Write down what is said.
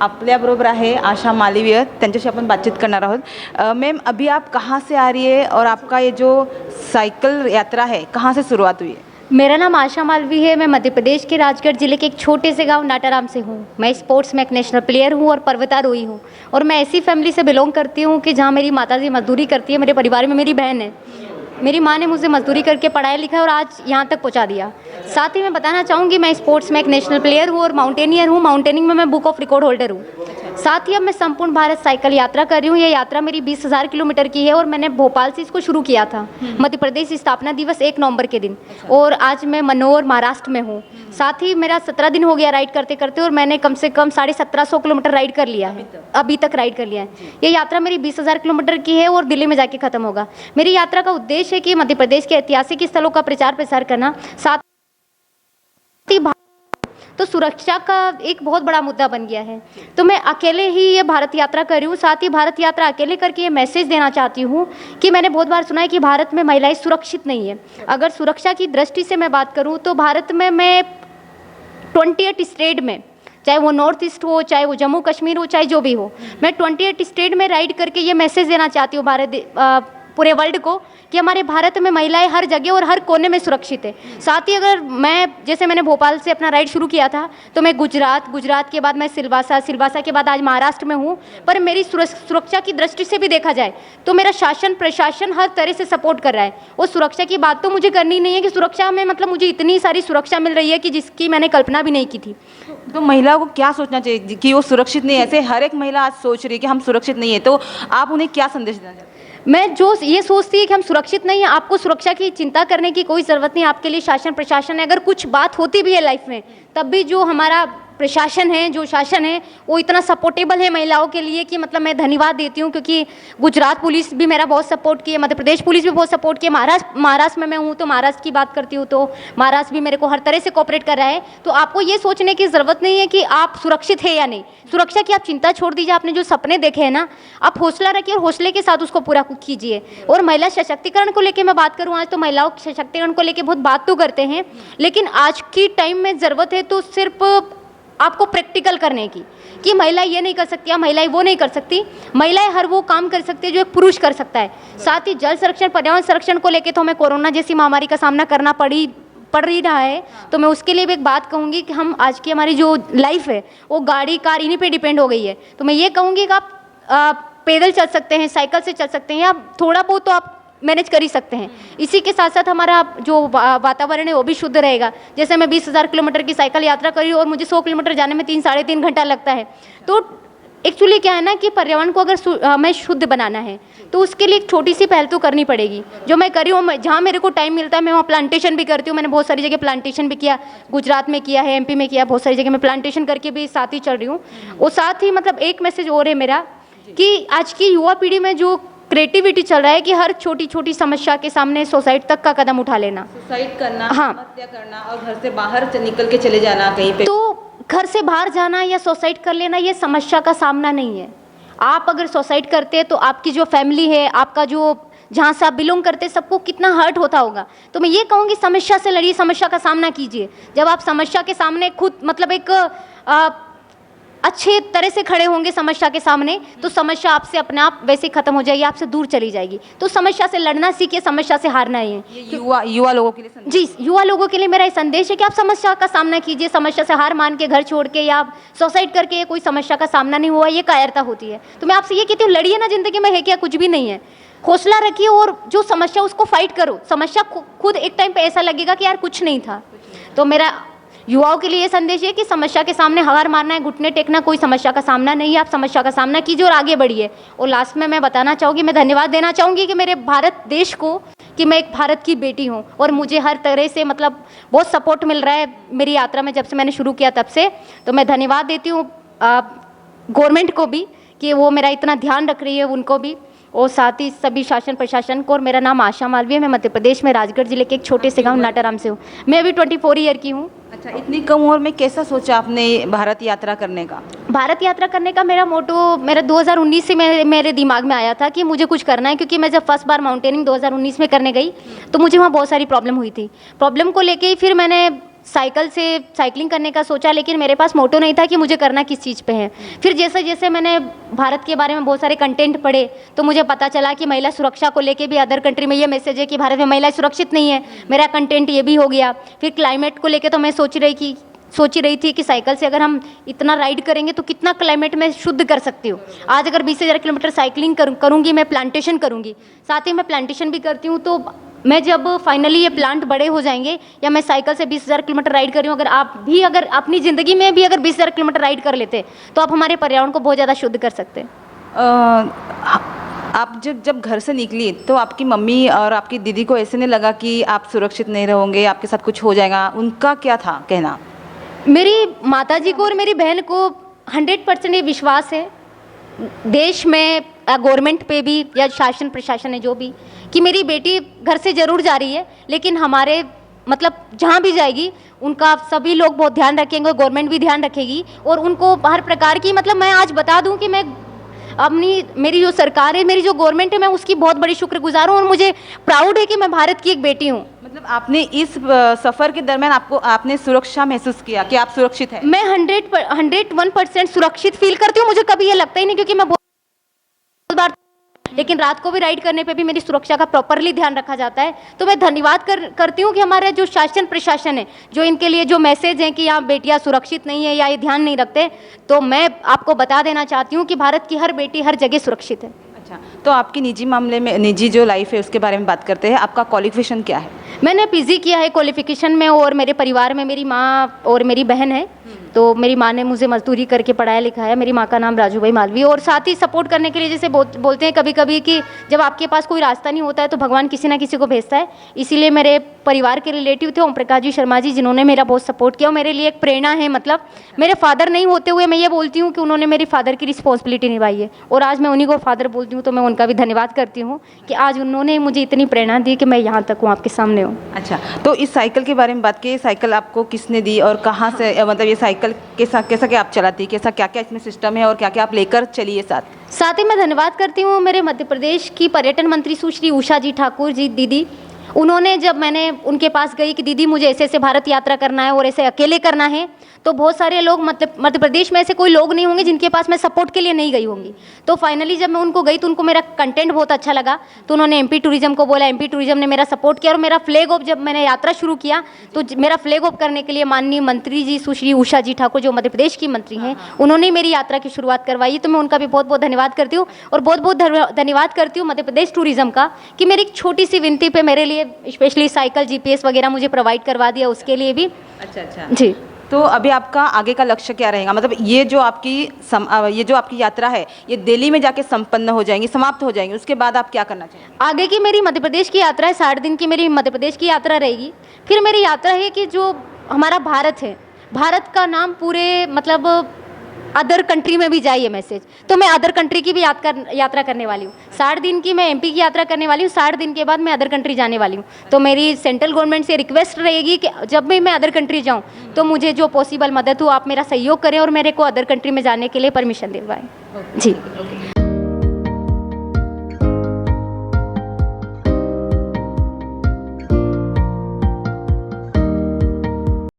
आपल्याबरोबर आहे आशा मालवीय, त्यांच्याशी आपण बातचीत करणार आहोत। मैम, अभी आप कहाँ से आ रही है और आपका ये जो साइकिल यात्रा है कहाँ से शुरुआत हुई है? मेरा नाम आशा मालवी है। मैं मध्य प्रदेश के राजगढ़ जिले के एक छोटे से गांव नाटाराम से हूँ। मैं स्पोर्ट्स में एक नेशनल प्लेयर हूँ और पर्वतारोही हूँ। और मैं ऐसी फैमिली से बिलोंग करती हूँ कि जहाँ मेरी माताजी मजदूरी करती है। मेरे परिवार में मेरी बहन है। मेरी माँ ने मुझे मजदूरी करके पढ़ाया लिखा और आज यहाँ तक पहुँचा दिया। साथ ही मैं बताना चाहूँगी, मैं स्पोर्ट्स में एक नेशनल प्लेयर हूँ और माउंटेनियर हूँ। माउंटेनिंग में मैं बुक ऑफ रिकॉर्ड होल्डर हूँ। साथ ही अब मैं संपूर्ण भारत साइकिल यात्रा कर रही हूँ। ये यात्रा मेरी 20,000 किलोमीटर की है और मैंने भोपाल से इसको शुरू किया था। मध्य प्रदेश स्थापना दिवस 1 नवंबर के दिन। और आज मैं मनोर महाराष्ट्र में हूँ। साथ ही मेरा 17 दिन हो गया राइड करते करते और मैंने कम से कम 1750 किलोमीटर राइड कर लिया है। अभी तक राइड कर लिया है। ये यात्रा मेरी 20,000 किलोमीटर की है और दिल्ली में जाके खत्म होगा। मेरी यात्रा का उद्देश्य है कि मध्य प्रदेश के ऐतिहासिक स्थलों का प्रचार प्रसार करना, साथ ही तो सुरक्षा का एक बहुत बड़ा मुद्दा बन गया है। तो मैं अकेले ही ये भारत यात्रा कर रही हूँ। साथ ही भारत यात्रा अकेले करके ये मैसेज देना चाहती हूँ कि मैंने बहुत बार सुना है कि भारत में महिलाएं सुरक्षित नहीं है। अगर सुरक्षा की दृष्टि से मैं बात करूँ तो भारत में मैं 28 स्टेट में, चाहे वो नॉर्थ ईस्ट हो, चाहे वो जम्मू कश्मीर हो, चाहे जो भी हो, मैं 28 स्टेट में राइड करके ये मैसेज देना चाहती हूँ पूरे वर्ल्ड को कि हमारे भारत में महिलाएं हर जगह और हर कोने में सुरक्षित है। साथ ही अगर मैंने भोपाल से अपना राइड शुरू किया था तो मैं गुजरात के बाद मैं सिलवासा के बाद आज महाराष्ट्र में हूँ। पर मेरी सुरक्षा की दृष्टि से भी देखा जाए तो मेरा शासन प्रशासन हर तरह से सपोर्ट कर रहा है। और सुरक्षा की बात तो मुझे करनी नहीं है कि सुरक्षा में मतलब मुझे इतनी सारी सुरक्षा मिल रही है कि जिसकी मैंने कल्पना भी नहीं की थी। तो महिलाओं को क्या सोचना चाहिए कि वो सुरक्षित नहीं है? ऐसे हर एक महिला आज सोच रही है कि हम सुरक्षित नहीं है, तो आप उन्हें क्या संदेश देना चाहते हैं? मैं जो ये सोचती है कि हम सुरक्षित नहीं हैं, आपको सुरक्षा की चिंता करने की कोई ज़रूरत नहीं। आपके लिए शासन प्रशासन है। अगर कुछ बात होती भी है लाइफ में, तब भी जो हमारा प्रशासन है, जो शासन है, वो इतना सपोर्टेबल है महिलाओं के लिए कि मतलब मैं धन्यवाद देती हूँ। क्योंकि गुजरात पुलिस भी मेरा बहुत सपोर्ट की है, मध्य प्रदेश पुलिस भी बहुत सपोर्ट की है। महाराष्ट्र में मैं हूँ तो महाराष्ट्र की बात करती हूँ तो महाराष्ट्र भी मेरे को हर तरह से कोऑपरेट कर रहा है। तो आपको ये सोचने की ज़रूरत नहीं है कि आप सुरक्षित है या नहीं। सुरक्षा की आप चिंता छोड़ दीजिए। आपने जो सपने देखे हैं ना, आप हौसला रखिए और हौसले के साथ उसको पूरा कीजिए। और महिला सशक्तिकरण को लेकर मैं बात करूँ, आज तो महिलाओं के सशक्तिकरण को लेकर बहुत बात तो करते हैं, लेकिन आज की टाइम में ज़रूरत है तो सिर्फ आपको प्रैक्टिकल करने की कि महिला ये नहीं कर सकती या महिलाएं वो नहीं कर सकती। महिलाएं हर वो काम कर सकती है जो एक पुरुष कर सकता है। साथ ही जल संरक्षण, पर्यावरण संरक्षण को लेकर तो हमें कोरोना जैसी महामारी का सामना करना पड़ ही रहा है। तो मैं उसके लिए भी एक बात कहूँगी कि हम आज की हमारी जो लाइफ है वो गाड़ी कार इन्हीं पे डिपेंड हो गई है। तो मैं ये कहूँगी कि आप पैदल चल सकते हैं, साइकिल से चल सकते हैं, या थोड़ा बहुत तो आप मैनेज कर ही सकते हैं। इसी के साथ साथ हमारा जो वातावरण है वो भी शुद्ध रहेगा। जैसे मैं 20,000 किलोमीटर की साइकिल यात्रा करी और मुझे 100 किलोमीटर जाने में 3-3.5 घंटा लगता है। तो एक्चुअली क्या है ना कि पर्यावरण को अगर हमें शुद्ध बनाना है तो उसके लिए एक छोटी सी पहल तो करनी पड़ेगी। जो मैं करी हूँ, जहाँ मेरे को टाइम मिलता है मैं वहाँ प्लांटेशन भी करती हूँ। मैंने बहुत सारी जगह प्लांटेशन भी किया, गुजरात में किया है, MP में किया, बहुत सारी जगह मैं प्लांटेशन करके भी साथ ही चल रही हूँ। और साथ ही मतलब एक मैसेज और है मेरा कि आज की युवा पीढ़ी में जो क्रिएटिविटी चल रहा है कि हर छोटी छोटी समस्या के सामने सुसाइड तक का कदम उठा लेना, सुसाइड करना, हाँ, आत्महत्या करना और घर से बाहर निकल के चले जाना कहीं पे। तो घर से बाहर जाना या सुसाइड कर लेना ये समस्या का सामना नहीं है। आप अगर सुसाइड करते हैं तो आपकी जो फैमिली है, आपका जो जहाँ से आप बिलोंग करते हैं, सबको कितना हर्ट होता होगा। तो मैं ये कहूँगी समस्या से लड़िए, समस्या का सामना कीजिए। जब आप समस्या के सामने खुद मतलब एक अच्छे तरह से खड़े होंगे समस्या के सामने, तो समस्या आपसे अपने आप वैसे खत्म हो जाएगी, आपसे दूर चली जाएगी। तो समस्या से लड़ना सीखिए, समस्या से हारना ही है। युवा लोगों के लिए जी, युवा लोगों के लिए मेरा संदेश है कि आप समस्या का सामना कीजिए। समस्या से हार मान के घर छोड़ के या सुसाइड करके कोई समस्या का सामना नहीं हुआ, ये कायरता होती है। तो मैं आपसे ये कहती हूँ, लड़िए ना, जिंदगी में है क्या, कुछ भी नहीं है। हौसला रखिए और जो समस्या उसको फाइट करो। समस्या खुद एक टाइम पे ऐसा लगेगा कि यार कुछ नहीं था। तो मेरा युवाओं के लिए ये संदेश है कि समस्या के सामने हार मारना है, घुटने टेकना कोई समस्या का सामना नहीं है। आप समस्या का सामना कीजिए और आगे बढ़िए। और लास्ट में मैं बताना चाहूँगी, मैं धन्यवाद देना चाहूँगी कि मेरे भारत देश को, कि मैं एक भारत की बेटी हूँ और मुझे हर तरह से मतलब बहुत सपोर्ट मिल रहा है मेरी यात्रा में, जब से मैंने शुरू किया तब से। तो मैं धन्यवाद देती हूँ गवर्नमेंट को भी कि वो मेरा इतना ध्यान रख रही है, उनको भी, और साथ ही सभी शासन प्रशासन को। और मेरा नाम आशा मालवीय है। मैं मध्य प्रदेश में राजगढ़ जिले के एक छोटे से गांव नाटाराम से हूँ। मैं अभी 24 ईयर की हूँ। अच्छा, इतनी कम उम्र में कैसा सोचा आपने भारत यात्रा करने का? भारत यात्रा करने का मेरा मोटो मेरा 2019 से मेरे दिमाग में आया था कि मुझे कुछ करना है। क्योंकि मैं जब फर्स्ट बार माउंटेनिंग 2019 में करने गई तो मुझे वहाँ बहुत सारी प्रॉब्लम हुई थी। प्रॉब्लम को लेके ही फिर मैंने साइकिल से साइकिलिंग करने का सोचा, लेकिन मेरे पास मोटो नहीं था कि मुझे करना किस चीज़ पे है। फिर जैसे जैसे मैंने भारत के बारे में बहुत सारे कंटेंट पढ़े तो मुझे पता चला कि महिला सुरक्षा को लेके भी अदर कंट्री में ये मैसेज है कि भारत में महिलाएं सुरक्षित नहीं है। मेरा कंटेंट ये भी हो गया। फिर क्लाइमेट को लेके तो मैं सोच रही थी कि साइकिल से अगर हम इतना राइड करेंगे तो कितना क्लाइमेट में शुद्ध कर सकती हूँ। आज अगर 20,000 किलोमीटर साइकिलिंग करूँगी, मैं प्लांटेशन करूँगी, साथ ही मैं प्लांटेशन भी करती हूँ। तो मैं जब फाइनली ये प्लांट बड़े हो जाएंगे या मैं साइकिल से 20,000 किलोमीटर राइड कर रही हूँ, अगर अपनी ज़िंदगी में भी अगर 20,000 किलोमीटर राइड कर लेते तो आप हमारे पर्यावरण को बहुत ज़्यादा शुद्ध कर सकते। आप जब घर से निकली तो आपकी मम्मी और आपकी दीदी को ऐसे नहीं लगा कि आप सुरक्षित नहीं रहोगे, आपके साथ कुछ हो जाएगा? उनका क्या था कहना? मेरी माताजी को और मेरी बहन को 100% ये विश्वास है देश में, गवर्नमेंट पे भी या शासन प्रशासन है जो भी, कि मेरी बेटी घर से ज़रूर जा रही है, लेकिन हमारे मतलब जहाँ भी जाएगी उनका सभी लोग बहुत ध्यान रखेंगे, गवर्नमेंट भी ध्यान रखेगी और उनको हर प्रकार की, मतलब मैं आज बता दूं कि मैं मेरी जो सरकार है, मेरी जो गवर्नमेंट है, मैं उसकी बहुत बड़ी शुक्रगुजार हूँ और मुझे प्राउड है कि मैं भारत की एक बेटी हूँ। मतलब आपने इस सफ़र के दरमियान आपने सुरक्षा महसूस किया कि आप सुरक्षित हैं? मैं 101% सुरक्षित फील करती हूँ। मुझे कभी ये लगता ही नहीं, क्योंकि मैं बहुत बार, लेकिन रात को भी राइड करने पे भी मेरी सुरक्षा का प्रॉपरली ध्यान रखा जाता है। तो मैं धन्यवाद करती हूँ कि हमारा जो शासन प्रशासन है, जो इनके लिए जो मैसेज हैं कि यहाँ बेटियाँ सुरक्षित नहीं है या ये ध्यान नहीं रखते, तो मैं आपको बता देना चाहती हूँ कि भारत की हर बेटी हर जगह सुरक्षित है। अच्छा, तो आपकी निजी मामले में, निजी जो लाइफ है उसके बारे में बात करते हैं। आपका क्वालिफिकेशन क्या है? मैंने पीजी किया है क्वालिफिकेशन में, और मेरे परिवार में मेरी माँ और मेरी बहन है। तो मेरी माँ ने मुझे मजदूरी करके पढ़ाया लिखाया। मेरी माँ का नाम राजूबाई मालवी। और साथ ही सपोर्ट करने के लिए, जैसे बोलते हैं कभी कभी कि जब आपके पास कोई रास्ता नहीं होता है तो भगवान किसी ना किसी को भेजता है। इसीलिए मेरे परिवार के रिलेटिव थे ओम प्रकाश जी शर्मा जी, जिन्होंने मेरा बहुत सपोर्ट किया और मेरे लिए एक प्रेरणा है। मतलब मेरे फादर नहीं होते हुए मैं ये बोलती हूँ कि उन्होंने मेरी फादर की रिस्पॉन्सिबिलिटी निभाई है, और आज मैं उन्हीं को फादर बोलती हूँ। तो मैं उनका भी धन्यवाद करती हूँ कि आज उन्होंने मुझे इतनी प्रेरणा दी कि मैं यहाँ तक हूँ, आपके सामने हूँ। अच्छा, तो इस साइकिल के बारे में बात की। साइकिल आपको किसने दी और कहाँ से, मतलब ये साइकिल कैसा क्या आप चलाती, कैसा क्या क्या इसमें सिस्टम है और क्या क्या आप लेकर चलिए साथ ही मैं धन्यवाद करती हूँ मेरे मध्य प्रदेश की पर्यटन मंत्री सुश्री उषा जी ठाकुर जी दीदी। उन्होंने, जब मैंने उनके पास गई कि दीदी मुझे ऐसे ऐसे भारत यात्रा करना है और ऐसे अकेले करना है, तो बहुत सारे लोग, मतलब मध्य प्रदेश में ऐसे कोई लोग नहीं होंगे जिनके पास मैं सपोर्ट के लिए नहीं गई होंगी। तो फाइनली जब मैं उनको गई तो उनको मेरा कंटेंट बहुत अच्छा लगा, तो उन्होंने एमपी टूरिज्म को बोला, एमपी टूरिज्म ने मेरा सपोर्ट किया। और मेरा फ्लैग ऑफ, जब मैंने यात्रा शुरू किया तो मेरा फ्लैग ऑफ करने के लिए माननीय मंत्री जी सुश्री उषा जी ठाकुर, जो मध्य प्रदेश की मंत्री हैं, उन्होंने मेरी यात्रा की शुरुआत करवाई। तो मैं उनका भी बहुत बहुत धन्यवाद करती हूँ। और बहुत बहुत धन्यवाद करती हूँ मध्य प्रदेश टूरिज्म का कि मेरी एक छोटी सी विनती पे मेरे लिए स्पेशली साइकिल जीपीएस वगैरह मुझे प्रोवाइड करवा दिया, उसके लिए भी। अच्छा जी। तो अभी आपका आगे का लक्ष्य क्या रहेगा? मतलब ये जो आपकी यात्रा है, ये दिल्ली में जाके संपन्न हो जाएंगी, समाप्त हो जाएंगी, उसके बाद आप क्या करना चाहेंगे? आगे की मेरी मध्य प्रदेश की यात्रा है, 60 दिन की मेरी मध्य प्रदेश की यात्रा रहेगी। फिर मेरी यात्रा है कि जो हमारा भारत है, भारत का नाम पूरे मतलब अदर कंट्री में भी जाए ये मैसेज। तो मैं अदर कंट्री की भी यात्रा करने वाली हूँ। 60 दिन की मैं एमपी की यात्रा करने वाली हूँ, 60 दिन के बाद मैं अदर कंट्री जाने वाली हूँ। तो मेरी सेंट्रल गवर्नमेंट से रिक्वेस्ट रहेगी कि जब भी मैं अदर कंट्री जाऊँ तो मुझे जो पॉसिबल मदद हो आप मेरा सहयोग करें और मेरे को अदर कंट्री में जाने के लिए परमिशन दिलवाएं। जी।